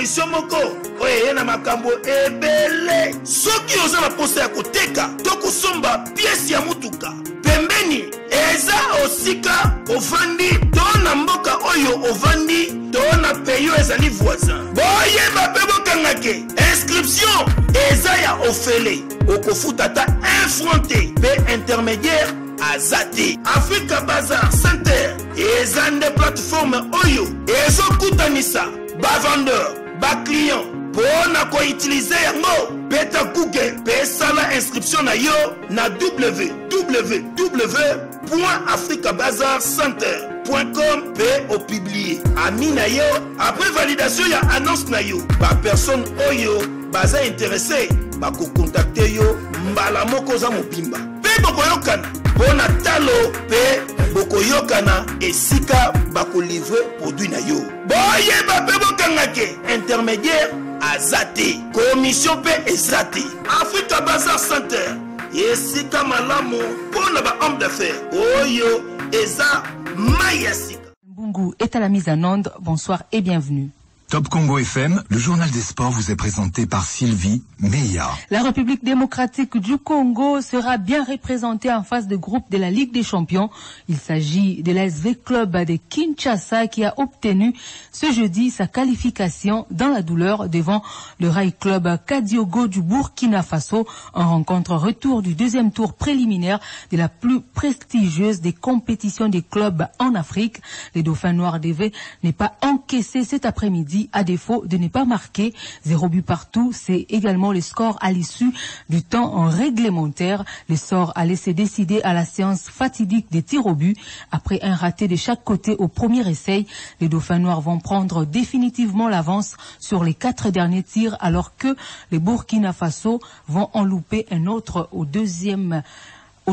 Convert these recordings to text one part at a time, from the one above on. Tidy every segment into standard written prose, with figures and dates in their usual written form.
solution moko oye na makambo ebele soki oza na posa ya koteka to kosomba pièce ya mutuka pembeni eza osika ovandi to na mboka oyo ovandi to na peyo ezali voisin boyeba pe bokangake inscription eza ya ofele okofuta ta infronté pe intermédiaire Azati Africa Bazar Center eza nde plateforme oyo ezokutanisa ba vendeur ba client pona ko utiliser yango beta Google pe sala inscription na yo na www.africabazarcenter.com pe au publier amina yo après validation ya annonce na yo ba personne oyo baza intéressé ba ko contacter yo mbala moko za mobimba pe bokoyokana bona talo pe bokoyokana esika bako livrer produit na yo boyeba pe bokangake intermédiaire azate commission pe ezate Africa Bazar Center esika malamu pona ba homme d'affaires oyo eza mayasika. Mbungu est à la mise en onde. Bonsoir et bienvenue. Top Congo FM, le journal des sports vous est présenté par Sylvie Meya. La République démocratique du Congo sera bien représentée en phase de groupe de la Ligue des Champions. Il s'agit de l'ASV Club de Kinshasa qui a obtenu ce jeudi sa qualification dans la douleur devant le Rail Club Kadiogo du Burkina Faso en rencontre retour du deuxième tour préliminaire de la plus prestigieuse des compétitions des clubs en Afrique. Les Dauphins Noirs d'Evé n'est pas encaissé cet après-midi à défaut de ne pas marquer 0 but partout. C'est également le score à l'issue du temps en réglementaire. Le sort allait se décider à la séance fatidique des tirs au but. Après un raté de chaque côté au premier essai, les Dauphins Noirs vont prendre définitivement l'avance sur les 4 derniers tirs alors que les Burkina Faso vont en louper un autre au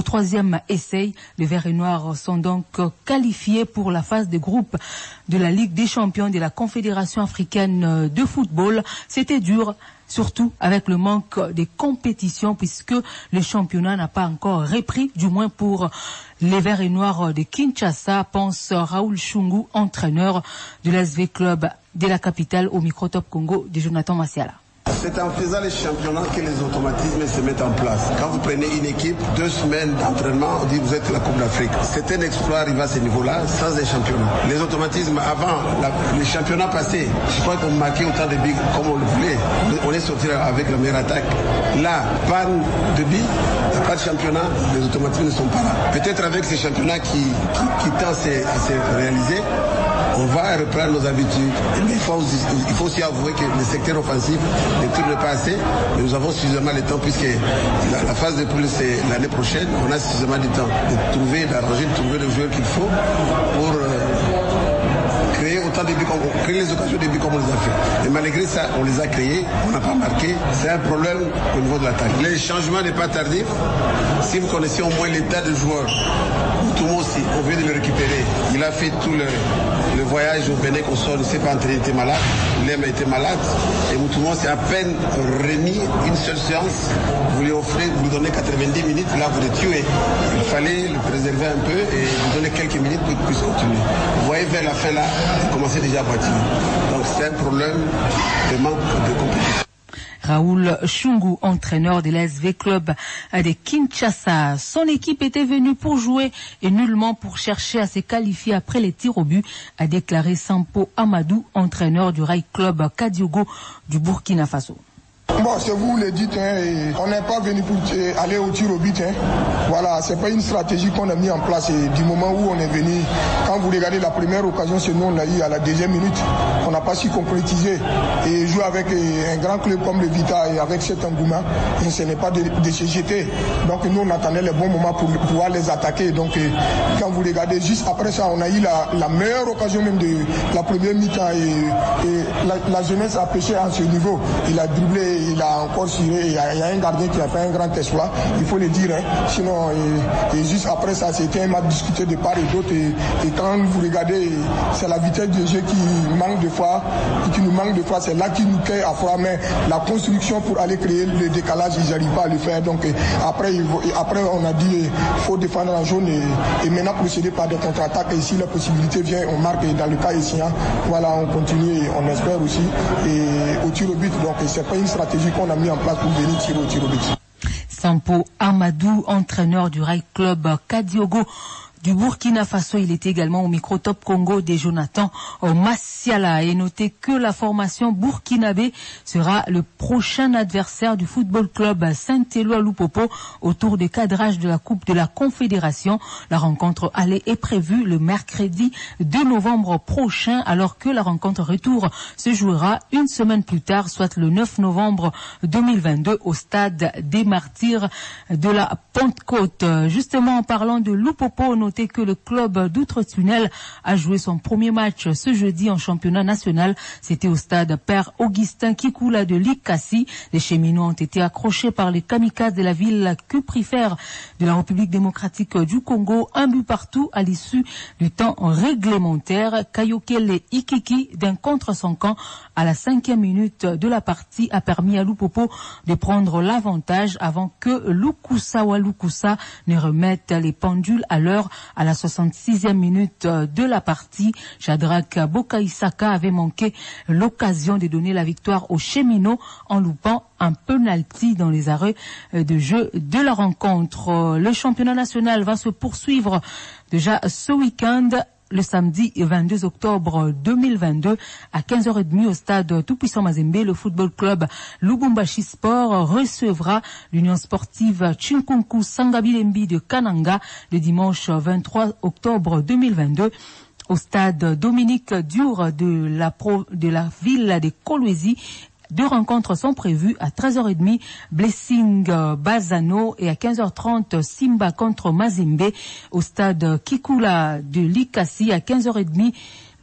troisième essai. Les Verts et Noirs sont donc qualifiés pour la phase de groupe de la Ligue des Champions de la Confédération africaine de football. C'était dur, surtout avec le manque de compétition puisque le championnat n'a pas encore repris, du moins pour les Verts et Noirs de Kinshasa, pense Raoul Chungu, entraîneur de l'ASV Club de la capitale au micro Top Congo de Jonathan Massiala. C'est en faisant les championnats que les automatismes se mettent en place. Quand vous prenez une équipe, 2 semaines d'entraînement, on dit vous êtes la Coupe d'Afrique. C'est un exploit arrivé à ce niveau-là sans un championnat. Les automatismes avant, les championnats passés, je crois qu'on marquait autant de billes comme on le voulait. On est sorti avec la meilleure attaque. Là, panne de billes, il n'y a pas de championnat, les automatismes ne sont pas là. Peut-être avec ces championnats qui tendent à se réaliser, on va reprendre nos habitudes. Mais il faut aussi avouer que le secteur offensif ne tourne pas assez. Mais nous avons suffisamment de temps puisque la phase de poule c'est l'année prochaine. On a suffisamment de temps d'arranger, de trouver le joueur qu'il faut pour créer autant de buts, créer les occasions de buts comme on les a fait. Et malgré ça, on les a créés, on n'a pas marqué. C'est un problème au niveau de l'attaque. Les changements n'est pas tardif. Si vous connaissez au moins l'état de joueur, Moutouma aussi, on vient de le récupérer. Il a fait tout le voyage au Bénin qu'on sort, il ne s'est pas entraîné, il était malade. Lem a été malade. Et Moutouma s'est à peine remis une seule séance. Vous lui offrez, vous lui donnez 90 minutes, là vous le tuez. Il fallait le préserver un peu et lui donner quelques minutes pour qu'il puisse continuer. Vous voyez vers la fin là, il commençait déjà à boitiller. Donc c'est un problème de manque de compétition. Raoul Chungu, entraîneur de l'ASV Club de Kinshasa. Son équipe était venue pour jouer et nullement pour chercher à se qualifier après les tirs au but, a déclaré Sampo Amadou, entraîneur du Rail Club Kadiogo du Burkina Faso. Bon, c'est vous le dites, hein, on n'est pas venu pour aller au tir au but. Hein. Voilà, c'est pas une stratégie qu'on a mis en place. Et du moment où on est venu, quand vous regardez la première occasion, c'est nous on l'a eu à la deuxième minute. On n'a pas su concrétiser. Et jouer avec un grand club comme le Vita et avec cet engouement, ce n'est pas de se jeter. Donc nous on attendait le bon moment pour pouvoir les attaquer. Donc quand vous regardez, juste après ça, on a eu la meilleure occasion même de la première mi-temps. Et la jeunesse a pêché à ce niveau. Il a dribblé. il a encore suré. Il y a un gardien qui a fait un grand exploit, il faut le dire. Hein. Sinon, et juste après ça, c'était un match discuté de part et d'autre. Et quand vous regardez, c'est la vitesse de jeu qui manque de fois, qui nous manque de fois. C'est là qui nous plaît à froid. Mais la construction pour aller créer le décalage, ils n'arrivent pas à le faire. Donc après on a dit il faut défendre en jaune et maintenant procéder par des contre-attaques. Et si la possibilité vient, on marque. Et dans le cas ici, voilà, on continue et on espère aussi. Et au tir au but, donc c'est pas une stratégie qu'on a mis en place pour venir tirer au tir au but. Sampo Amadou, entraîneur du Rail Club Kadiogo du Burkina Faso, il était également au micro Top Congo de Jonathan Massiala. Et notez que la formation burkinabé sera le prochain adversaire du Football Club Saint-Éloi Lupopo au tour de cadrage de la Coupe de la Confédération. La rencontre aller est prévue le mercredi 2 novembre prochain, alors que la rencontre retour se jouera une semaine plus tard, soit le 9 novembre 2022 au stade des Martyrs de la Pentecôte. Justement, en parlant de Lupopo, notez que le club d'Outre-Tunnel a joué son premier match ce jeudi en championnat national. C'était au stade Père Augustin Kikoula de Likasi. Les cheminots ont été accrochés par les kamikazes de la ville cuprifère de la République démocratique du Congo. Un but partout à l'issue du temps réglementaire. Kayokele Ikiki, d'un contre son camp à la 5e minute de la partie, a permis à Lupopo de prendre l'avantage avant que Lukusa Walukusa ne remette les pendules à l'heure. À la 66e minute de la partie, Shadrack Bokaïsaka avait manqué l'occasion de donner la victoire aux cheminots en loupant un penalty dans les arrêts de jeu de la rencontre. Le championnat national va se poursuivre déjà ce week-end. Le samedi 22 octobre 2022 à 15h30 au stade Tout-Puissant Mazembe, le football club Lubumbashi Sport recevra l'Union sportive Chinkunku Sangabilembi de Kananga le dimanche 23 octobre 2022. Au stade Dominique Dure de la ville de Kolwezi. 2 rencontres sont prévues à 13h30, Blessing Bazano, et à 15h30, Simba contre Mazembe. Au stade Kikoula de Likasi à 15h30,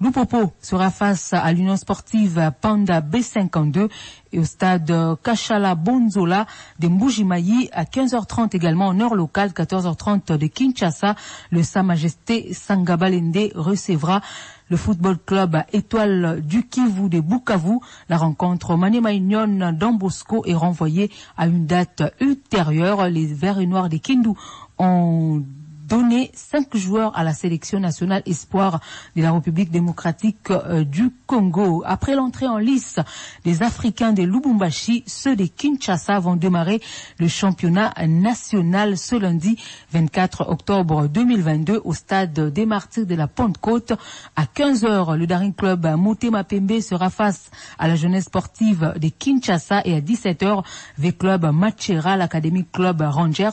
Lupopo sera face à l'Union sportive Panda B52, et au stade Kachala Bonzola de Mbujimayi à 15h30 également en heure locale, 14h30 de Kinshasa. Le Sa Majesté Sangabalende recevra le football club Étoile du Kivu de Bukavu. La rencontre Maniema Union d'Ambosco est renvoyée à une date ultérieure. Les Verts et Noirs de Kindu ont donné 5 joueurs à la sélection nationale espoir de la République démocratique du Congo. Après l'entrée en lice des Africains de Lubumbashi, ceux de Kinshasa vont démarrer le championnat national ce lundi 24 octobre 2022 au stade des Martyrs de la Pentecôte. À 15h, le Daring Club Motema Pembe sera face à la jeunesse sportive de Kinshasa, et à 17h, V-Club Machera, l'Académie Club Rangers.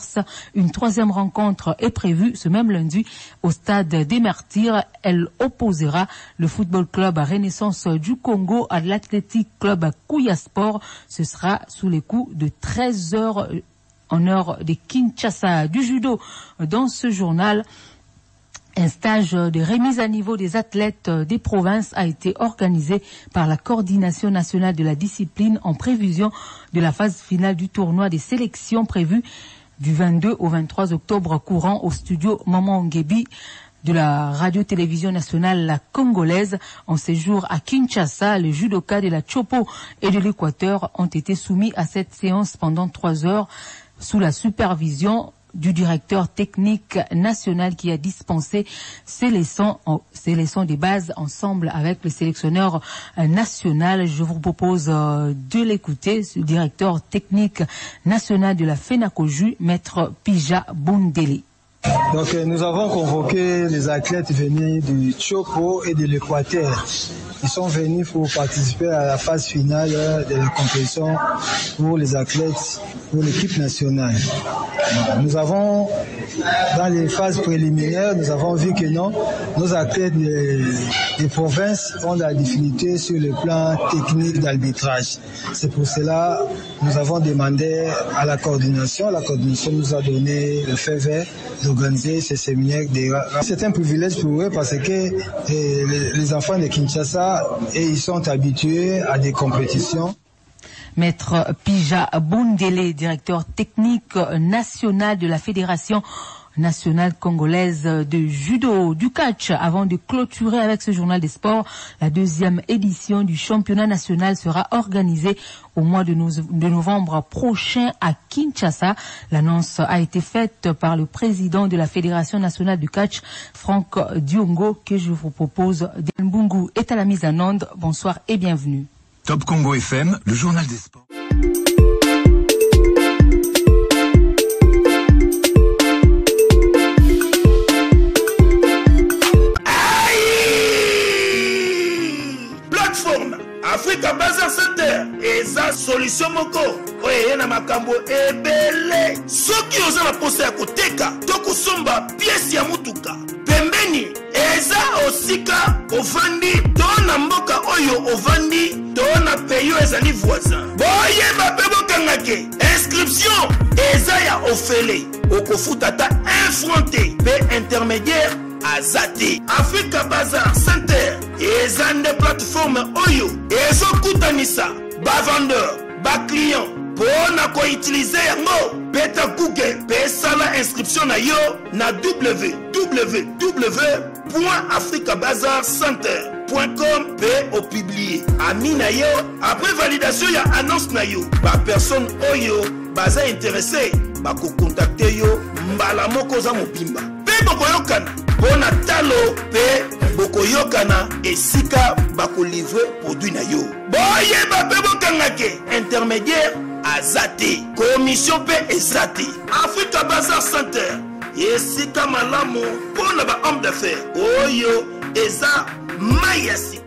Une 3e rencontre est prévue ce même lundi au stade des Martyrs. Elle opposera le football club Renaissance du Congo à l'Athletic Club Kouya Sport. Ce sera sous les coups de 13h en heure de Kinshasa. Du judo dans ce journal. Un stage de remise à niveau des athlètes des provinces a été organisé par la Coordination nationale de la discipline en prévision de la phase finale du tournoi des sélections prévues du 22 au 23 octobre courant au studio Maman Ngebi de la radio-télévision nationale congolaise. En séjour à Kinshasa, les judokas de la Chopo et de l'Équateur ont été soumis à cette séance pendant 3 heures sous la supervision du directeur technique national qui a dispensé ces leçons des bases ensemble avec le sélectionneur national. Je vous propose de l'écouter, ce directeur technique national de la FENACOJU, Maître Pija Bondeli. Donc nous avons convoqué les athlètes venus du Chopo et de l'Équateur. Ils sont venus pour participer à la phase finale de la compétition pour les athlètes, pour l'équipe nationale. Nous avons, dans les phases préliminaires, nous avons vu que non, nos athlètes des provinces ont la difficulté sur le plan technique d'arbitrage. C'est pour cela que nous avons demandé à la coordination. La coordination nous a donné le feu vert d'organiser ces séminaires. C'est un privilège pour eux parce que les enfants de Kinshasa, ils sont habitués à des compétitions. Maître Pija Bundele, directeur technique national de la Fédération nationale congolaise de judo, du catch. Avant de clôturer avec ce journal des sports, la deuxième édition du championnat national sera organisée au mois de novembre prochain à Kinshasa. L'annonce a été faite par le président de la Fédération nationale du catch, Franck Diongo, que je vous propose. Mbungu est à la mise en onde. Bonsoir et bienvenue. Top Congo FM, le journal des sports. Plateforme Africa Bazar Center eza solution moko oye na makambo ebele soki oza na posa ya koteka to kosomba pièce ya mutuka pembeni eza osika ovandi to na mboka oyo ovandi to na peyo ezali voisin boyeba pe bokangake inscription eza ya ofele okofuta ta infronté pe intermédiaire Azate Africa Bazar Center ezande plateforme oyo ezokutanisa ba vendeur ba client pona ko utiliser yango beta Google pe sala inscription na yo na www.africabazarcenter.com pe o publier amina yo après validation ya annonce na yo ba personne oyo baza intéressé ba ko contacter yo mbala moko za mobimba pe bokoyokana bona talo pe bokoyokana esika bako livrer produit na yo boyeba pe bokangake intermédiaire azate commission pe ezate Africa Bazar Center esika malamu pona ba homme d'affaires oyo eza mayasi